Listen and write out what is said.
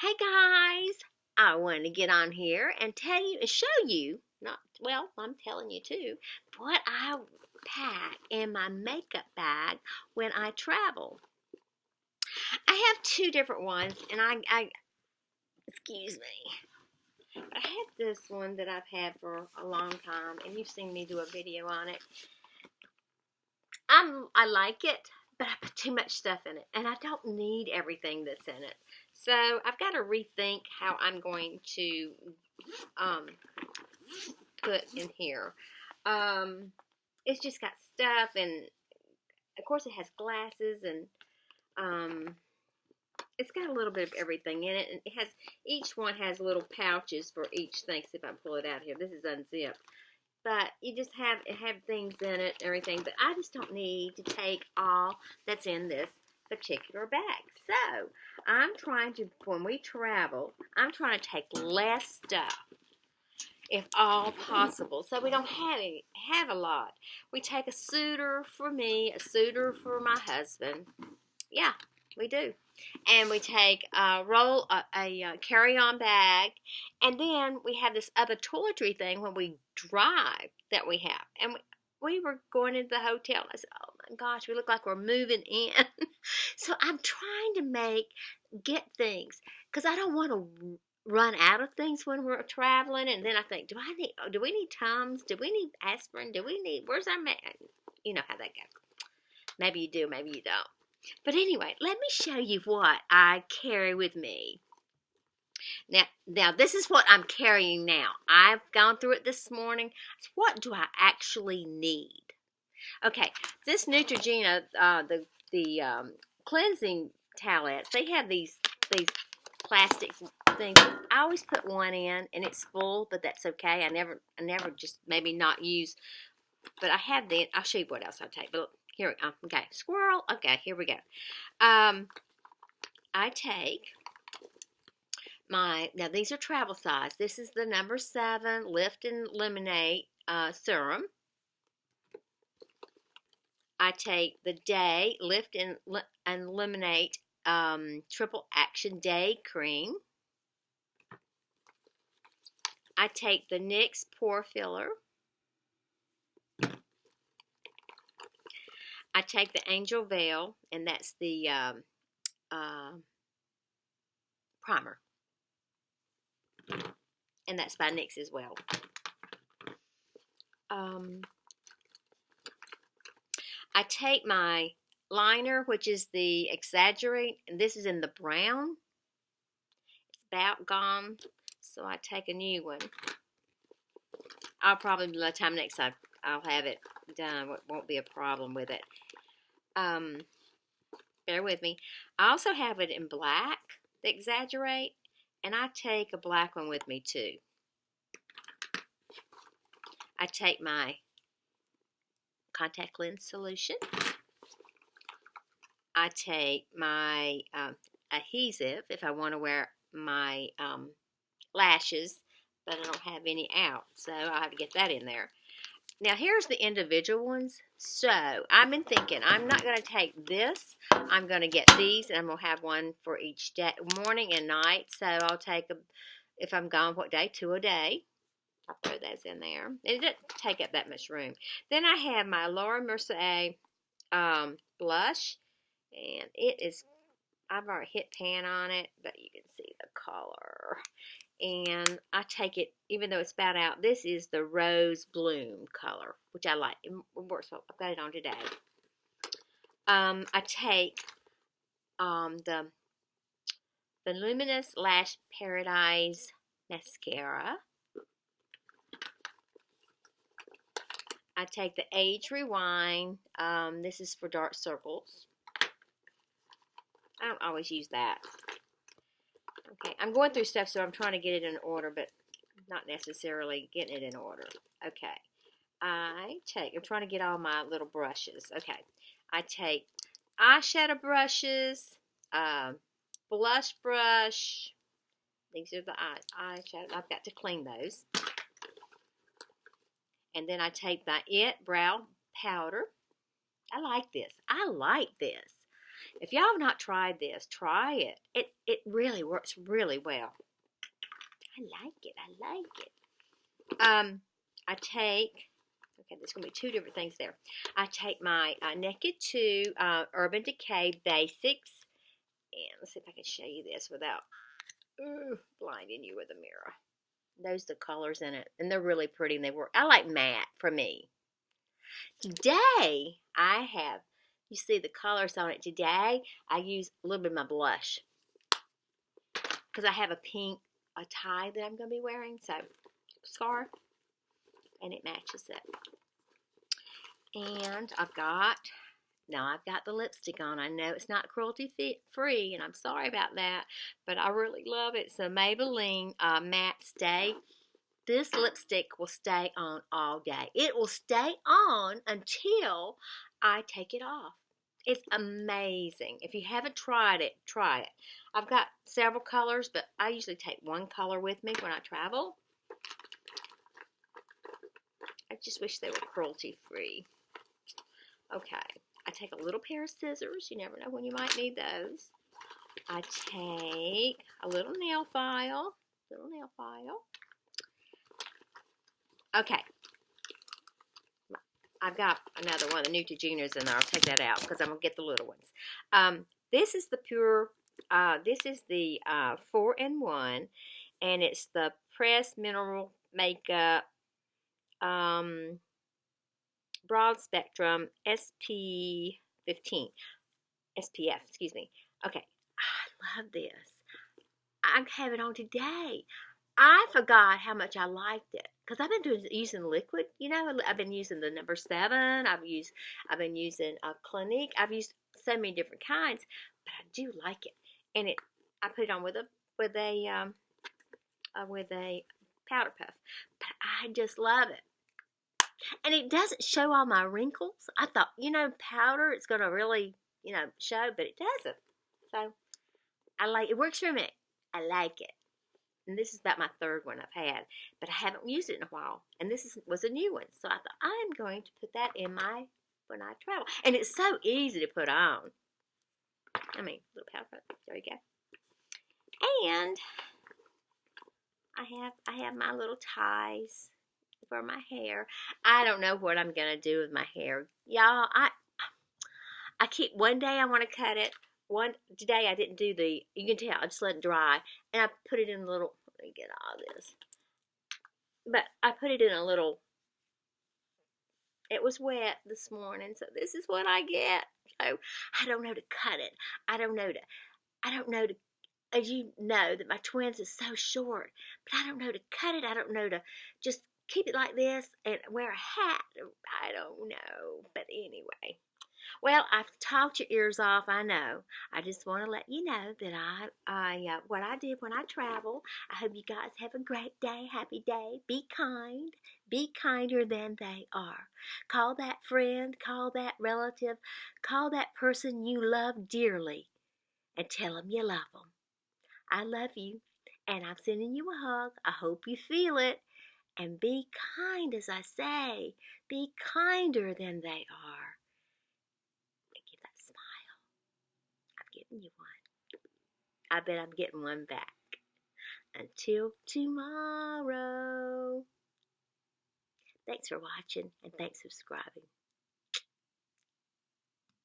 Hey guys, I want to get on here and tell you and show you, I'm telling you too, what I pack in my makeup bag when I travel. I have two different ones, and excuse me, I have this one that I've had for a long time, and you've seen me do a video on it. I like it, but I put too much stuff in it, and I don't need everything that's in it. So I've got to rethink how I'm going to put in here. It's just got stuff, and of course it has glasses, and it's got a little bit of everything in it. And each one has little pouches for each thing. See if I can pull it out here. This is unzipped. But you just have things in it and everything. But I just don't need to take all that's in this particular bag. So I'm trying to, when we travel, I'm trying to take less stuff, if all possible, so we don't have a lot. We take a suitor for me, a suitor for my husband. Yeah, we do. And we take a carry-on bag, and then we have this other toiletry thing when we drive that we have. And we were going into the hotel, and I said, oh my gosh, we look like we're moving in. So I'm trying to get things, because I don't want to run out of things when we're traveling. And then I think, do we need Tums? Do we need aspirin? Where's our man? You know how that goes. Maybe you do, maybe you don't. But anyway, let me show you what I carry with me. Now this is what I'm carrying now. I've gone through it this morning. What do I actually need? Okay, this Neutrogena, the cleansing towelettes, they have these plastic things. I always put one in, and it's full, but that's okay. I never just maybe not use. But I have the. I'll show you what else I take. But here, okay, squirrel. Okay, here we go. I take now these are travel size. This is the number 7 Lift and Eliminate serum. I take the Day Lift and Eliminate Triple Action Day Cream. I take the NYX Pore Filler. I take the Angel Veil, and that's the primer. And that's by NYX as well. I take my liner, which is the Exaggerate, and this is in the brown. It's about gone, so I take a new one. I'll probably, by the time next time, I'll have it done. It won't be a problem with it. Bear with me. I also have it in black, the Exaggerate, and I take a black one with me too. I take my contact lens solution. I take my adhesive if I want to wear my lashes, but I don't have any out, so I'll have to get that in there. Now here's the individual ones. So I've been thinking, I'm not going to take this. I'm going to get these, and I'm going to have one for each day, morning and night. So I'll take if I'm gone, what day? 2 a day. I'll throw those in there. It doesn't take up that much room. Then I have my Laura Mercier blush, and I've already hit pan on it, but you can see the color. And I take it, even though it's about out, this is the Rose Bloom color, which I like. It works well. I've got it on today. I take the Luminous Lash Paradise mascara. I take the Age Rewind. This is for dark circles. I don't always use that. Okay, I'm going through stuff, so I'm trying to get it in order, but not necessarily getting it in order. Okay, I'm trying to get all my little brushes. Okay, I take eyeshadow brushes, blush brush. These are the eyeshadow. I've got to clean those. And then I take the It Brow Powder. I like this. If y'all have not tried this, try it. It really works really well. I like it. I like it. I take, okay, there's going to be two different things there. I take my Naked 2 Urban Decay Basics. And let's see if I can show you this without blinding you with a mirror. Those are the colors in it. And they're really pretty and they work. I like matte for me. Today, I have, you see the colors on it. Today, I use a little bit of my blush. Because I have a pink tie that I'm going to be wearing. So, scarf. And it matches it. And I've got the lipstick on. I know it's not cruelty free, and I'm sorry about that, but I really love it. So Maybelline Matte Stay. This lipstick will stay on all day. It will stay on until I take it off. It's amazing. If you haven't tried it, try it. I've got several colors, but I usually take one color with me when I travel. I just wish they were cruelty free. Okay. I take a little pair of scissors. You never know when you might need those. I take a little nail file. Okay. I've got another one, the Neutrogena's in there. I'll take that out because I'm going to get the little ones. This is the pure, this is the 4-in-1, and it's the Pressed Mineral Makeup Broad Spectrum SPF, excuse me. Okay, I love this. I have it on today. I forgot how much I liked it because I've been using liquid. You know, I've been using the number 7. I've been using a Clinique. I've used so many different kinds, but I do like it. And I put it on with a powder puff. But I just love it. And it doesn't show all my wrinkles. I thought, powder, it's going to really, show, but it doesn't. So, I like it. It works for me. I like it. And this is about my 3rd one I've had. But I haven't used it in a while. And this was a new one. So, I thought, I'm going to put that in when I travel. And it's so easy to put on. I mean, little powder. There you go. And I have my little ties for my hair. I don't know what I'm gonna do with my hair, y'all. I keep, one day I want to cut it. Today I didn't do you can tell I just let it dry, and I put it in a little. Let me get all this. But I put it in a little. It was wet this morning, so this is what I get. So I don't know to cut it. I don't know to. As you know, that my twins is so short, but I don't know to cut it. I don't know to just keep it like this and wear a hat. I don't know. But anyway. Well, I've talked your ears off, I know. I just want to let you know that what I did when I travel. I hope you guys have a great day, happy day. Be kind. Be kinder than they are. Call that friend, call that relative, call that person you love dearly, and tell them you love them. I love you, and I'm sending you a hug. I hope you feel it. And be kind, as I say. Be kinder than they are. And give that smile. I'm giving you one. I bet I'm getting one back. Until tomorrow. Thanks for watching, and thanks for subscribing.